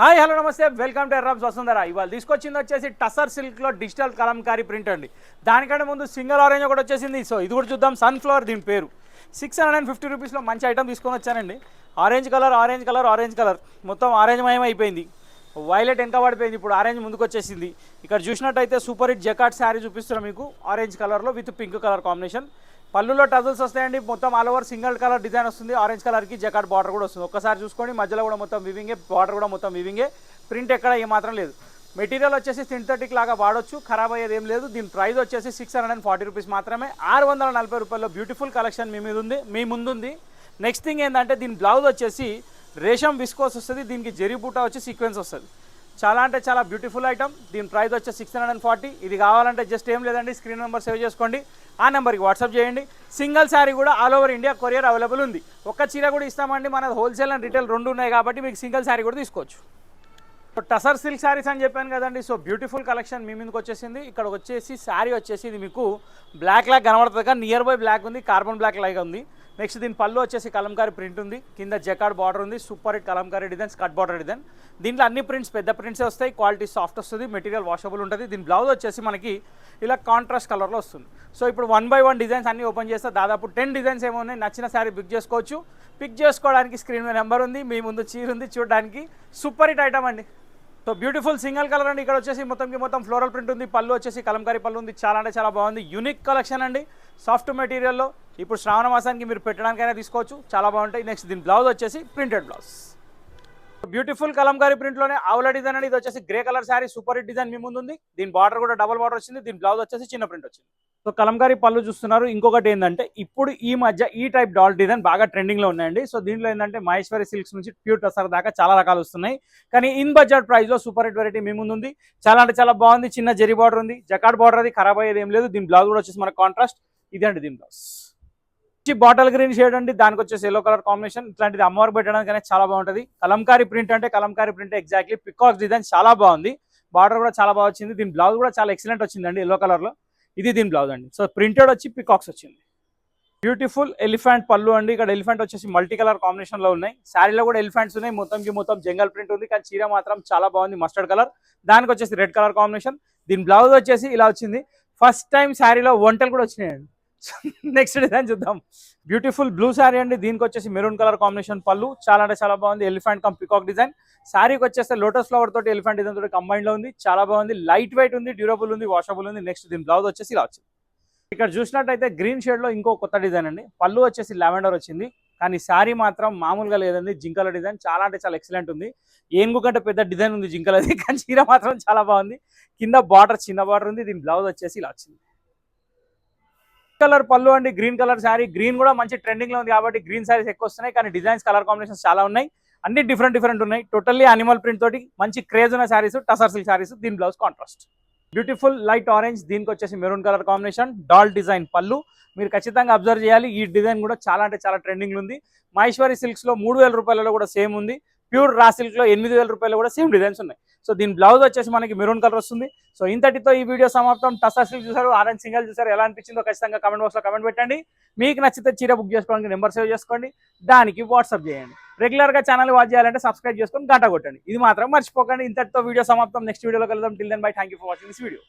Hi hello నమస్తే welcome to ఎర్రాబ్స్ Vasundhara. ఇవాళ తీసుకొచ్చింది వచ్చేసి టసర్ సిల్క్లో డిజిటల్ కలంకారీ ప్రింట్ అండి. దానికంటే ముందు సింగిల్ ఆరెంజ్ ఒకటి వచ్చేసింది. సో ఇది కూడా చూద్దాం. సన్ఫ్లవర్ దీని పేరు. 650 రూపీస్లో మంచి ఐటమ్ తీసుకొని వచ్చానండి. ఆరెంజ్ కలర్ మొత్తం ఆరెంజ్ మయం అయిపోయింది. వైలెట్ వెనక పడిపోయింది, ఇప్పుడు ఆరెంజ్ ముందుకు వచ్చేసింది. ఇక్కడ చూసినట్టయితే సూపర్ హిట్ జకాట్ శారీ చూపిస్తున్నాం మీకు ఆరెంజ్ కలర్లో విత్ పింక్ కలర్ కాంబినేషన్. పళ్ళులో టజల్స్ వస్తాయండి. మొత్తం all over single colour design వస్తుంది. ఆరెంజ్ కలర్కి జకాట్ బార్డర్ కూడా వస్తుంది. ఒక్కసారి చూసుకోండి, మధ్యలో కూడా మొత్తం వివింగే, బార్డర్ కూడా మొత్తం వివింగే. ప్రింట్ ఎక్కడ ఏమాత్రం లేదు. మెటీరియల్ వచ్చేసి సింథటిక్ లాగా వాడొచ్చు, ఖరాబ్ అయ్యేది ఏం లేదు. దీని ప్రైస్ వచ్చేసి 640 రూపీస్ మాత్రమే. 640 రూపాయల్లో బ్యూటిఫుల్ కలెక్షన్ మీ ముందుంది. నెక్స్ట్ థింగ్ ఏంటంటే దీని బ్లౌజ్ వచ్చేసి రేషం విస్కోస్ వస్తుంది. దీనికి జెరీ బూటా వచ్చి సీక్వెన్స్ వస్తుంది. చాలా అంటే చాలా బ్యూటిఫుల్ ఐటమ్. దీని ప్రైస్ వచ్చి 640. ఇది కావాలంటే జస్ట్ ఏం లేదండి, స్క్రీన్ నెంబర్ సేవ్ చేసుకోండి, ఆ నెంబర్కి వాట్సాప్ చేయండి. సింగిల్ శారీ కూడా all over India courier available ఉంది. ఒక్క చీర కూడా ఇస్తామండి. మన హోల్సేల్ అండ్ రిటైల్ రెండు ఉన్నాయి కాబట్టి మీకు సింగిల్ శారీ కూడా తీసుకోవచ్చు. టసర్ సిల్క్ శారీస్ అని చెప్పాను కదండి. సో బ్యూటిఫుల్ కలెక్షన్ మీ ముందుకు వచ్చేసింది. ఇక్కడ వచ్చేసి శారీ వచ్చేసి ఇది మీకు బ్లాక్ లాగా కనబడుతుంది కానీ నియర్ బై బ్లాక్ ఉంది, కార్బన్ బ్లాక్ లాగా ఉంది. నెక్స్ట్ దీని పళ్ళు వచ్చేసి కలంకారీ ప్రింట్ ఉంది, కింద జకార్డ్ బార్డర్ ఉంది, super hit Kalamkari design, cut border design. దీంట్లో అన్ని ప్రింట్స్ పెద్ద ప్రింట్సే వస్తాయి, క్వాలిటీ సాఫ్ట్ వస్తుంది, మెటీరియల్ వాషబుల్ ఉంటుంది. దీని బ్లౌజ్ వచ్చేసి మనకి ఇలా కాంట్రాస్ట్ కలర్లో వస్తుంది. సో ఇప్పుడు 1 by 1 డిజైన్స్ అన్నీ ఓపెన్ చేస్తే దాదాపు 10 డిజైన్స్ ఏమో ఉన్నాయి. నచ్చిన శారీ పిక్ చేసుకోవచ్చు. పిక్ చేసుకోవడానికి స్క్రీన్ మీద నెంబర్ ఉంది, మీ ముందు చీర ఉంది, చూడడానికి సూపర్ హిట్ ఐటమ్ అండి. సో బ్యూటిఫుల్ సింగిల్ కలర్ అండి. ఇక్కడ వచ్చేసి మొత్తం ఫ్లోరల్ ప్రింట్ ఉంది, పళ్ళు వచ్చేసి కలంకారీ పళ్ళు ఉంది. చాలా అంటే చాలా బాగుంది, యూనిక్ కలెక్షన్ అండి. సాఫ్ట్ మెటీరియల్లో ఇప్పుడు శ్రావణ మాసానికి మీరు పెట్టడానికైనా తీసుకోవచ్చు, చాలా బాగుంటాయి. నెక్స్ట్ దీని బ్లౌజ్ వచ్చేసి ప్రింటెడ్ బ్లౌజ్. బ్యూటిఫుల్ కలంకారీ ప్రింట్లోనే ఆవుల డిజైన్ అండి. ఇది వచ్చేసి grey colour sari, super hit design మీ ముందు ఉంది. దీని బార్డర్ కూడా డబల్ బార్డర్ వచ్చింది. దీని బ్లౌజ్ వచ్చేసి చిన్న ప్రింట్ వచ్చింది. సో కలంకారీ పళ్ళు చూస్తున్నారు. ఇంకొకటి ఏంటంటే ఇప్పుడు ఈ మధ్య ఈ టైప్ డాల్ డిజైన్ బాగా ట్రెండింగ్లో ఉన్నాయండి. సో దీంట్లో ఏంటంటే మహేశ్వరి సిల్క్స్ నుంచి ప్యూర్ టసర్ దాకా చాలా రకాలు వస్తున్నాయి. కానీ ఇన్ బడ్జెట్ ప్రైస్లో సూపర్ హిట్ వెరైటీ మీ ముందు ఉంది. చాలా అంటే చాలా బాగుంది. చిన్న జెరీ బార్డర్ ఉంది, జకార్డ్ బార్డర్, అది ఖరాబ్ అయ్యేది ఏం లేదు. దీని బ్లౌజ్ కూడా వచ్చేసి మన కాంట్రాస్ట్ ఇది అండి. దీని బ్లౌజ్ బాటిల్ గ్రీన్ షేడ్ అండి, దానికి వచ్చేసి ఎల్లో కలర్ కాంబినేషన్. ఇట్లాంటిది అమ్మవారు పెట్టడానికి చాలా బాగుంటుంది. కలంకారీ ప్రింట్ అంటే Kalamkari print exactly. Peacocks design చాలా బాగుంది, బార్డర్ కూడా చాలా బాగా వచ్చింది. దీని బ్లౌజ్ కూడా చాలా ఎక్సలెంట్ వచ్చిందండి, ఎల్లో కలర్లో. ఇది దీని బ్లౌజ్ అండి. సో ప్రింటెడ్ వచ్చి పికాక్స్ వచ్చింది. బ్యూటిఫుల్ ఎలిఫెంట్ పళ్ళు అండి. ఇక్కడ ఎలిఫెంట్ వచ్చేసి మల్టీ కలర్ కాంబినేషన్లో ఉన్నాయి. శారీలో కూడా ఎలిఫెంట్స్ ఉన్నాయి. మొత్తం జంగల్ ప్రింట్ ఉంది, కానీ చీర మాత్రం చాలా బాగుంది, మస్టర్డ్ కలర్. దానికి వచ్చేసి రెడ్ కలర్ కాంబినేషన్. దీని బ్లౌజ్ వచ్చేసి ఇలా వచ్చింది. ఫస్ట్ టైం శారీలో వంటలు కూడా వచ్చినాయండి. నెక్స్ట్ డిజైన్ చూద్దాం. బ్యూటిఫుల్ బ్లూ శారీ అండి. దీనికి వచ్చేసి మెరూన్ కలర్ కాంబినేషన్ పళ్ళు, చాలా అంటే చాలా బాగుంది. Elephant come peacock design. శారీకి వచ్చేస్తే లోటస్ ఫ్లవర్ తోటి ఎలిఫెంట్ డిజైన్ తోటి కంబైన్డ్ లో ఉంది, చాలా బాగుంది. లైట్ వెయిట్ ఉంది, డ్యూరబుల్ ఉంది, వాషబుల్ ఉంది. నెక్స్ట్ దీని బ్లౌజ్ వచ్చేసి ఇలా వచ్చింది. ఇక్కడ చూసినట్టయితే గ్రీన్ షేడ్ లో ఇంకో కొత్త డిజైన్ అండి. పళ్ళు వచ్చేసి లావెండర్ వచ్చింది, కానీ శారీ మాత్రం మామూలుగా లేదండి. జింకల డిజైన్ చాలా అంటే చాలా ఎక్సలెంట్ ఉంది. ఏనుగు కంటే పెద్ద డిజైన్ ఉంది జింకలది, కానీ చీర మాత్రం చాలా బాగుంది. కింద బార్డర్ చిన్న బార్డర్ ఉంది. దీని బ్లౌజ్ వచ్చేసి ఇలా వచ్చింది. కలర్ పళ్ళు అండి, గ్రీన్ కలర్ శారీ. గ్రీన్ కూడా మంచి ట్రెండింగ్ లో ఉంది కాబట్టి గ్రీన్ శారీస్ ఎక్కువ వస్తున్నాయి, కానీ డిజైన్స్ కలర్ కాంబినేషన్స్ చాలా ఉన్నాయి. అన్ని డిఫరెంట్ ఉన్నాయి. టోటల్లీ అనిమల్ ప్రింట్ తోటి మంచి క్రేజ్ ఉన్న శారీస్ టసర్ సిల్క్ శారీస్. దీని blouse contrast. Beautiful light orange, దీనికి వచ్చేసి మెరూన్ కలర్ కాంబినేషన్, డాల్ డిజైన్ పళ్ళు. మీరు ఖచ్చితంగా అబ్జర్వ్ చేయాలి, ఈ డిజైన్ కూడా చాలా అంటే చాలా ట్రెండింగ్ ఉంది. మహేశ్వరి సిల్క్స్ లో 3000 రూపాయలలో కూడా సేమ్ ఉంది. ప్యూర్ రా సిల్క్ లో 8000 రూపాయలు కూడా సేమ్ డిజైన్స్ ఉన్నాయి. సో దీని బ్లౌజ్ వచ్చేసి మనకి మెరూన్ కలర్ వస్తుంది. సో ఇంతటితో ఈ వీడియో సమాప్తం. టసర్ సిల్క్ చూసారు, ఆరెంజ్ సింగల్ చూసారు, ఎలా అనిపించిందో ఖచ్చితంగా కామెంట్ బాక్స్ లో కామెంట్ పెట్టండి. మీకు నచ్చితే చీర బుక్ చేసుకోవడానికి నెంబర్ సేవ్ చేసుకోండి, దానికి వాట్సాప్ చేయండి. రెగ్యులర్ గా ఛానల్ వాచ్ చేయాలంటే సబ్స్క్రైబ్ చేసుకొని గంట కొట్టండి. ఇది మాత్రం మర్చిపోకండి. ఇంతటితో వీడియో సమాప్తం. నెక్స్ట్ వీడియోలో కలుద్దాం. Till then bye. Thank you for watching this video.